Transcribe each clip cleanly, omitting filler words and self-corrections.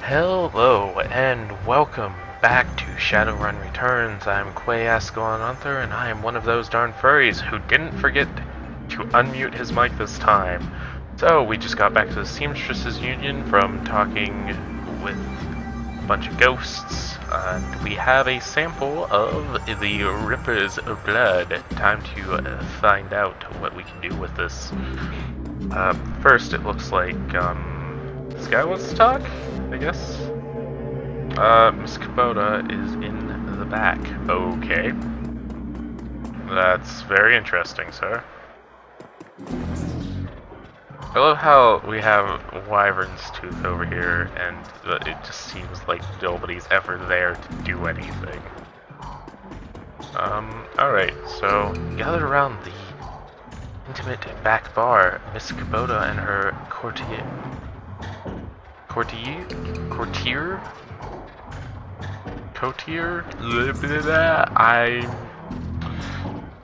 Hello and welcome back to Shadowrun Returns. I'm Quae and I am one of those darn furries who didn't forget to unmute his mic this time. So we just got back to the Seamstresses Union from talking with a bunch of ghosts, and we have a sample of the Ripper's blood. Time to find out what we can do with this. First, it looks like this guy wants to talk, I guess. Miss Kubota is in the back. Okay. That's very interesting, sir. I love how we have Wyvern's Tooth over here, and it just seems like nobody's ever there to do anything. Alright, so gathered around the intimate back bar, Miss Kubota and her courtier? I'm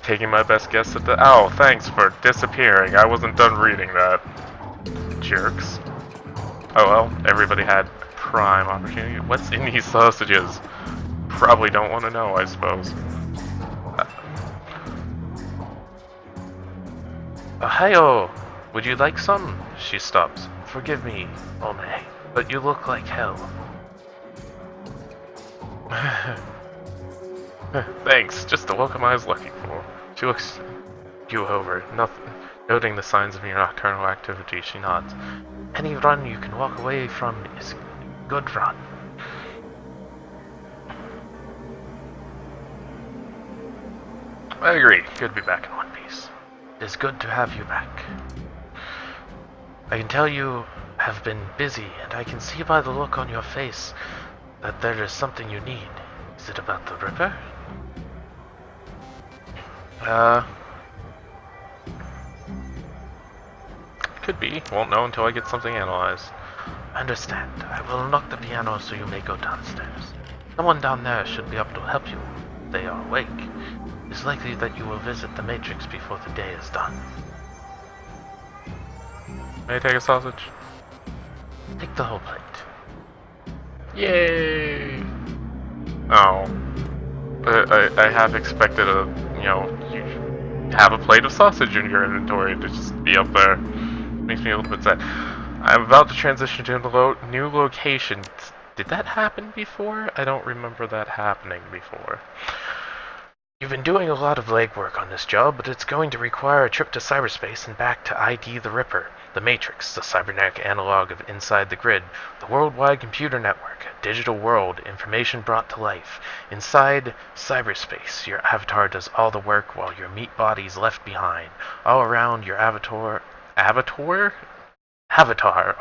taking my best guess at the— oh, thanks for disappearing. I wasn't done reading that. Jerks. Oh well, everybody had prime opportunity. What's in these sausages? Probably don't want to know, I suppose. Hi-oh! Would you like some? She stops. Forgive me, One, but you look like hell. Thanks, just the welcome I was looking for. She looks you over, noting the signs of your nocturnal activity. She nods. Any run you can walk away from is a good run. I agree. Good to be back in one piece. It is good to have you back. I can tell you have been busy, and I can see by the look on your face that there is something you need. Is it about the Ripper? Could be. Won't know until I get something analyzed. I understand. I will unlock the piano so you may go downstairs. Someone down there should be able to help you. They are awake. It's likely that you will visit the Matrix before the day is done. May I take a sausage? Take the whole plate. Yay! Oh. I have expected you have a plate of sausage in your inventory to just be up there. Makes me a little bit sad. I'm about to transition to a new location. Did that happen before? I don't remember that happening before. You've been doing a lot of legwork on this job, but it's going to require a trip to cyberspace and back to ID the Ripper, the Matrix, the cybernetic analog of Inside the Grid, the worldwide computer network, a digital world, information brought to life. Inside cyberspace, your avatar does all the work while your meat body's left behind. All around your avatar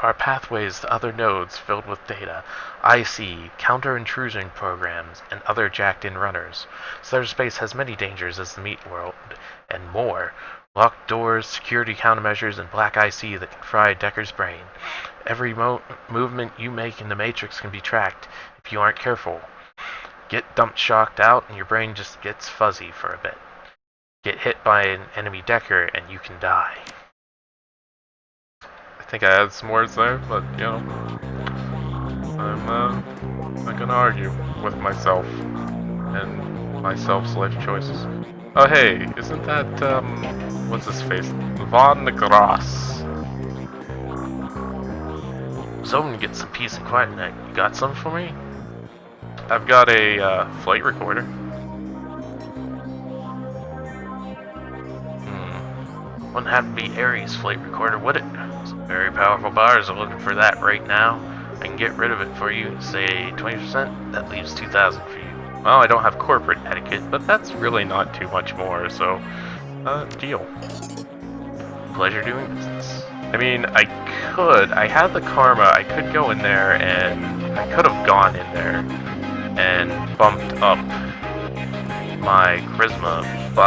are pathways to other nodes filled with data, IC, counter-intrusion programs, and other jacked-in runners. Cyberspace has many dangers as the meat world, and more. Locked doors, security countermeasures, and black IC that can fry Decker's brain. Every movement you make in the Matrix can be tracked if you aren't careful. Get dumped shocked out and your brain just gets fuzzy for a bit. Get hit by an enemy Decker and you can die. I think I had some words there, but, I'm not gonna argue with myself and myself's life choices. Oh hey, isn't that, what's his face? Von Grass. So I'm gonna get some peace and quiet tonight. You got some for me? I've got a, flight recorder. Wouldn't have to be Ares' flight recorder, would it? Some very powerful bars are looking for that right now. I can get rid of it for you, say 20%, that leaves 2,000 for you. Well, I don't have corporate etiquette, but that's really not too much more, so, deal. Pleasure doing business. I mean, I had the karma, I could go in there and I could have gone in there and bumped up my charisma, but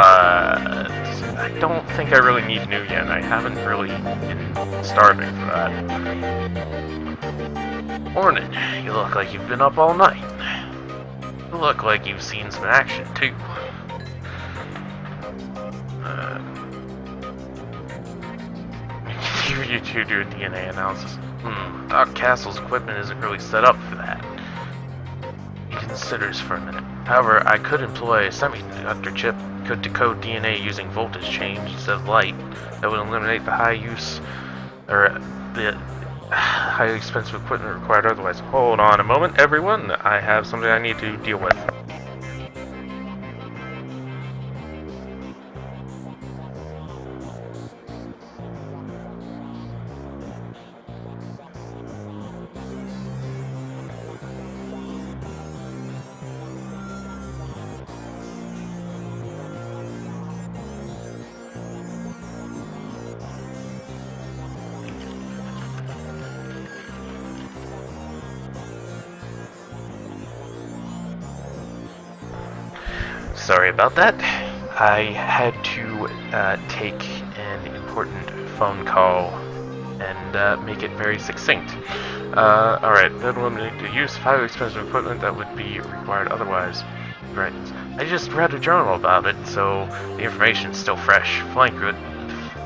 I don't think I really need new yen. I haven't really been starving for that. Morning. You look like you've been up all night. You look like you've seen some action, too. You two do a DNA analysis. Doc Castle's equipment isn't really set up for that. He considers for a minute. However, I could employ a semiconductor chip, could decode DNA using voltage change instead of light. That would eliminate the high use, or the highly expensive equipment required otherwise. Hold on a moment, everyone. I have something I need to deal with. Sorry about that. I had to take an important phone call and make it very succinct. Alright, that will eliminate the use of highly expensive equipment that would be required otherwise. Right. I just read a journal about it, so the information is still fresh.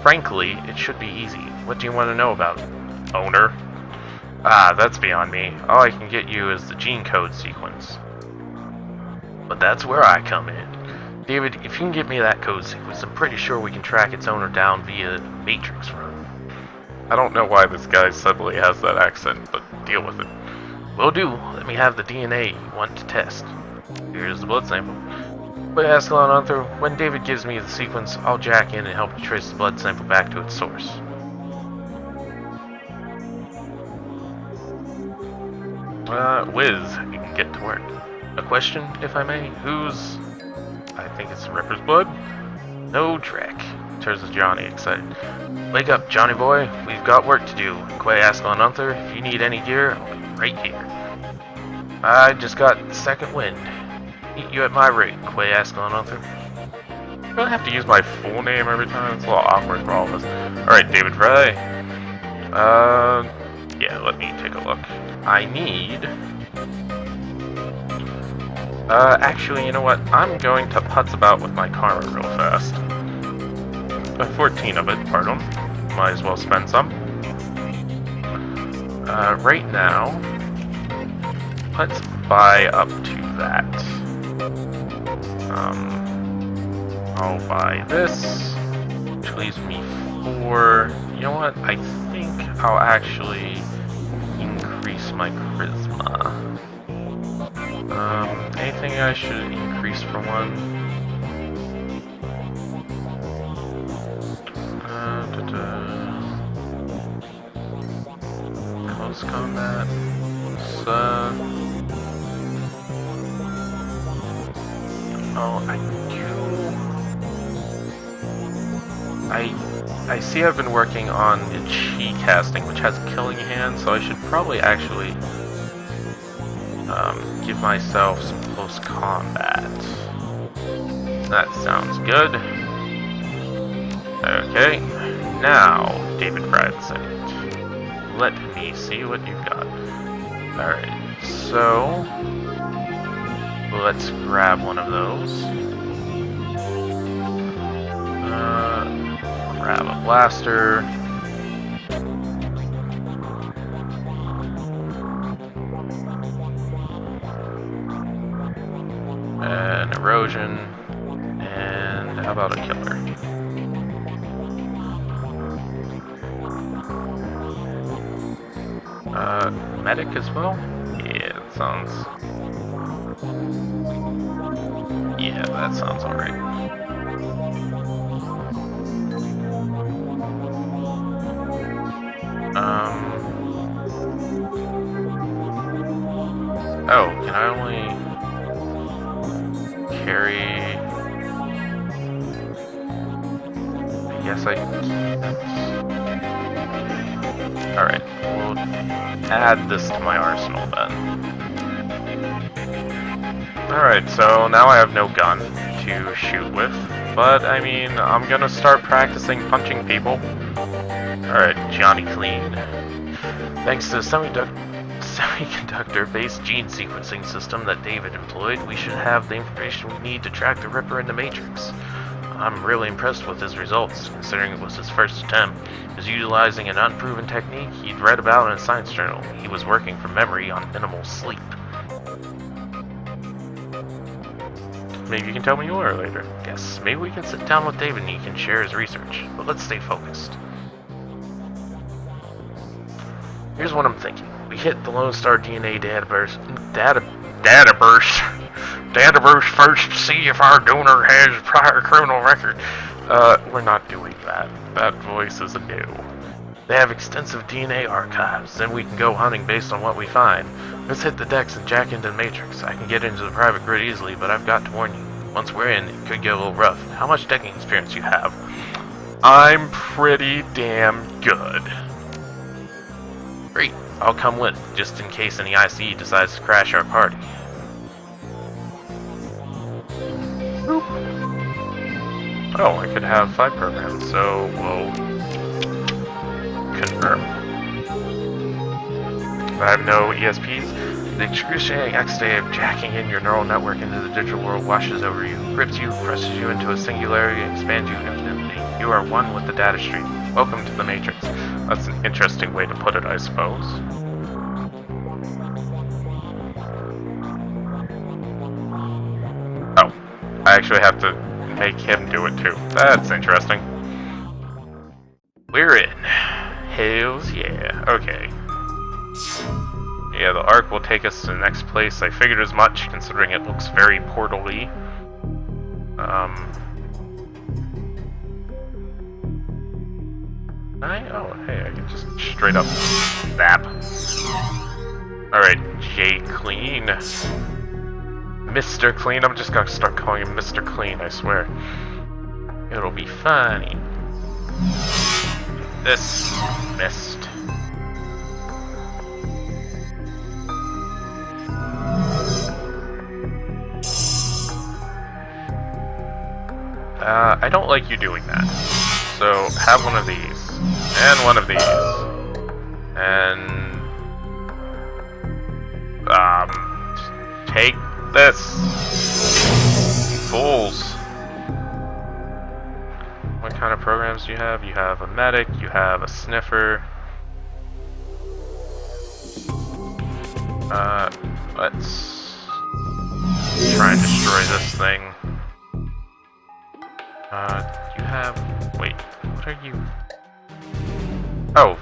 Frankly, it should be easy. What do you want to know about it? Owner? Ah, that's beyond me. All I can get you is the gene code sequence. But that's where I come in. David, if you can get me that code sequence, I'm pretty sure we can track its owner down via Matrix run. I don't know why this guy suddenly has that accent, but deal with it. Will do. Let me have the DNA you want to test. Here's the blood sample. But Ascalon Arthur, when David gives me the sequence, I'll jack in and help you trace the blood sample back to its source. Wiz, you can get to work. A question, if I may? Who's... I think it's Ripper's blood? No trick. Turns to Johnny, excited. Wake up, Johnny boy. We've got work to do. Quae Ascalon Arthur, if you need any gear, I'll be right here. I just got second wind. Meet you at my rig, Quae Ascalon Arthur. I really have to use my full name every time? It's a little awkward for all of us. Alright, David Fry. Yeah, let me take a look. I need... actually, you know what? I'm going to putz about with my karma real fast. 14 of it, pardon. Might as well spend some. Right now, let's buy up to that. I'll buy this, which leaves me 4. You know what? I think I'll actually increase my charisma. Anything I should increase for one? Close combat. Oh, I do. I see I've been working on the chi casting, which has killing hand, so I should probably actually give myself some close combat. That sounds good. Okay, now David Fry II. Let me see what you've got. Alright, so let's grab one of those. Grab a blaster. An erosion. And how about a killer? Medic as well? Yeah, that sounds... Yeah, that sounds alright. Oh, can I only carry... Yes, I can't. Alright, we'll add this to my arsenal then. Alright, so now I have no gun to shoot with, but I mean, I'm gonna start practicing punching people. Alright, Johnny Clean. Thanks to the semiconductor-based gene sequencing system that David employed, we should have the information we need to track the Ripper in the Matrix. I'm really impressed with his results, considering it was his first attempt. He was utilizing an unproven technique he'd read about in a science journal. He was working from memory on minimal sleep. Maybe you can tell me more later. Yes, maybe we can sit down with David and he can share his research, but let's stay focused. Here's what I'm thinking. We hit the Lone Star DNA dataverse first to see if our donor has prior criminal record. We're not doing that. That voice is a no. They have extensive DNA archives, then we can go hunting based on what we find. Let's hit the decks and jack into the Matrix. I can get into the private grid easily, but I've got to warn you. Once we're in, it could get a little rough. How much decking experience you have? I'm pretty damn good. Great, I'll come with, just in case any ICE decides to crash our party. Boop. Oh, I could have 5 programs, so we'll confirm. I have no ESPs. The excruciating ecstasy of jacking in your neural network into the digital world washes over you, grips you, presses you into a singularity, and expands you infinitely. You are one with the data stream. Welcome to the Matrix. That's an interesting way to put it, I suppose. Oh, I actually have to make him do it too. That's interesting. We're in. Hells yeah. Okay. Yeah, the arc will take us to the next place. I figured as much, considering it looks very portal-y. Oh, hey, I can just straight up zap. Alright, J Clean. Mr. Clean, I'm just gonna start calling him Mr. Clean, I swear. It'll be funny. This missed. I don't like you doing that. So, have one of these. And one of these. And... take this. Fools. What kind of programs do you have? You have a medic, you have a sniffer. Let's try and destroy this thing. You have... wait, what are you... oh,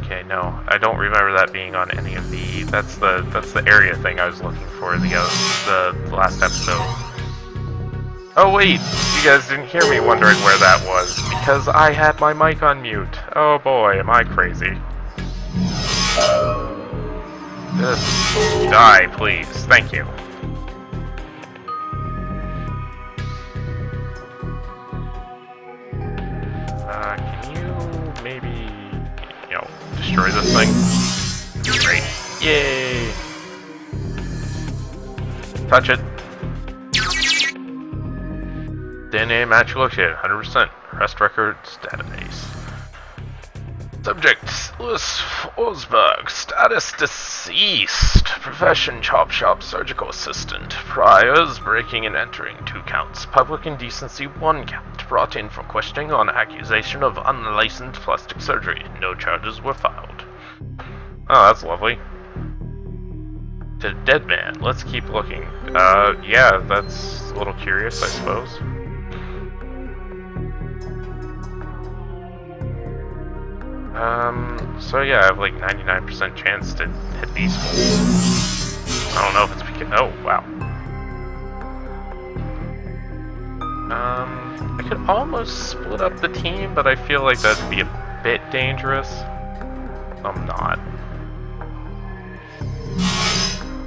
okay, no, I don't remember that being on any of the... That's the area thing I was looking for the last episode. Oh wait, you guys didn't hear me wondering where that was, because I had my mic on mute. Oh boy, am I crazy. Just die, please. Thank you. Can you maybe, destroy this thing? Great. Yay! Touch it. DNA match located, 100%. Arrest records database. Subject, Louis Forsberg. Status deceased. Profession, chop shop surgical assistant. Priors, breaking and entering, 2 counts. Public indecency, 1 count. Brought in for questioning on accusation of unlicensed plastic surgery. No charges were filed. Oh, that's lovely. To dead man. Let's keep looking. Yeah, that's a little curious, I suppose. So yeah, I have like 99% chance to hit these fools. I don't know if it's because... oh, wow. I could almost split up the team, but I feel like that'd be a bit dangerous. I'm not.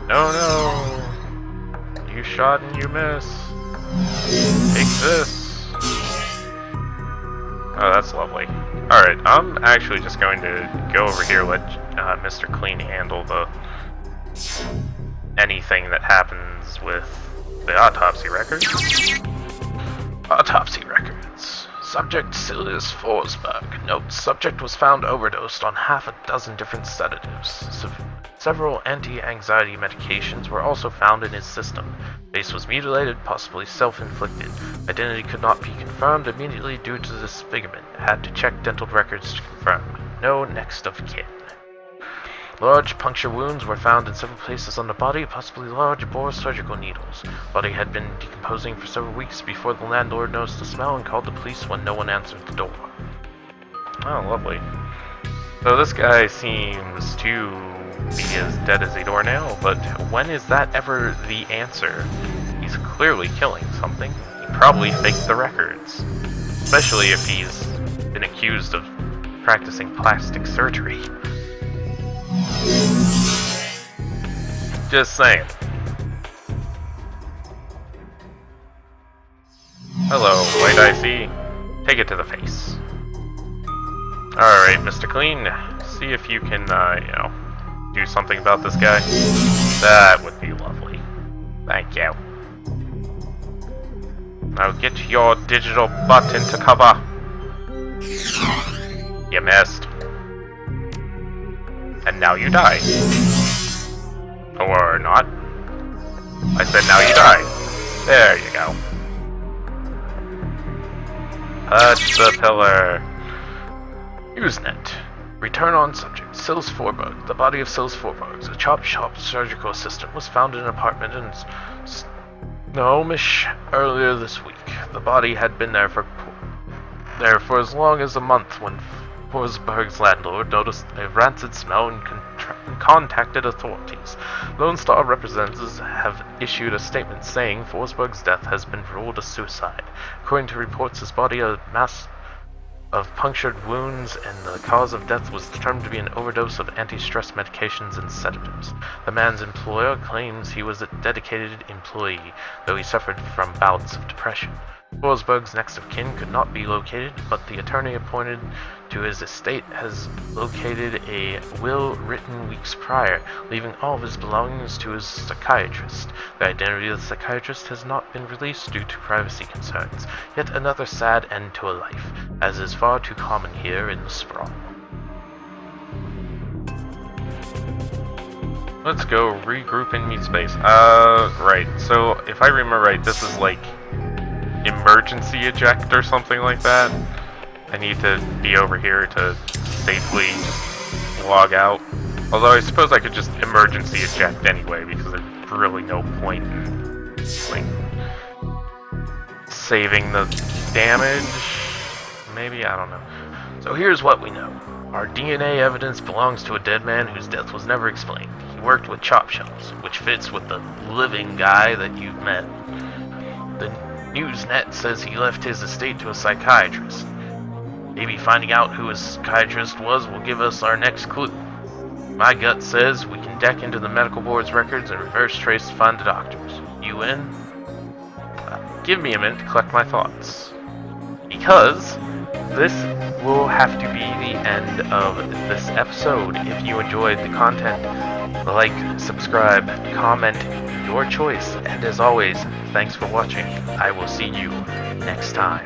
No, no! You shot and you missed. Take this. Oh, that's lovely. Alright, I'm actually just going to go over here, let Mr. Clean handle the... anything that happens with the autopsy records. Autopsy records. Subject Silius Forsberg. Note, subject was found overdosed on half a dozen different sedatives. Several anti-anxiety medications were also found in his system. Face was mutilated, possibly self-inflicted. Identity could not be confirmed immediately due to disfigurement. Had to check dental records to confirm. No next of kin. Large puncture wounds were found in several places on the body, possibly large bore surgical needles. Body had been decomposing for several weeks before the landlord noticed the smell and called the police when no one answered the door. Oh, lovely. So this guy seems to be as dead as a doornail, but when is that ever the answer? He's clearly killing something. He probably faked the records. Especially if he's been accused of practicing plastic surgery. Just saying. Hello, White Icy. Take it to the face. Alright, Mr. Clean. See if you can, do something about this guy. That would be lovely. Thank you. Now get your digital butt into cover. You missed. And now you die. Or not. I said now you die. There you go. Touch the pillar. Usenet. Return on subject. Sils Forberg. The body of Sils Forberg, a chop shop surgical assistant, was found in an apartment in Snomish earlier this week. The body had been there for as long as a month when Forsberg's landlord noticed a rancid smell and contacted authorities. Lone Star representatives have issued a statement saying Forsberg's death has been ruled a suicide. According to reports, his body a mass of punctured wounds, and the cause of death was determined to be an overdose of anti-stress medications and sedatives. The man's employer claims he was a dedicated employee, though he suffered from bouts of depression. Forsberg's next of kin could not be located, but the attorney appointed to his estate has located a will written weeks prior, leaving all of his belongings to his psychiatrist. The identity of the psychiatrist has not been released due to privacy concerns. Yet another sad end to a life, as is far too common here in the Sprawl. Let's go regroup in meat space. Right. So if I remember right, this is like emergency eject or something like that. I need to be over here to safely log out. Although I suppose I could just emergency eject anyway, because there's really no point in like saving the damage. Maybe, I don't know. So here's what we know. Our DNA evidence belongs to a dead man whose death was never explained. He worked with chop shops, which fits with the living guy that you've met. The Newsnet says he left his estate to a psychiatrist. Maybe finding out who his psychiatrist was will give us our next clue. My gut says we can deck into the medical board's records and reverse trace to find the doctors. You in? Give me a minute to collect my thoughts. Because this will have to be the end of this episode. If you enjoyed the content, like, subscribe, comment, your choice. And as always, thanks for watching. I will see you next time.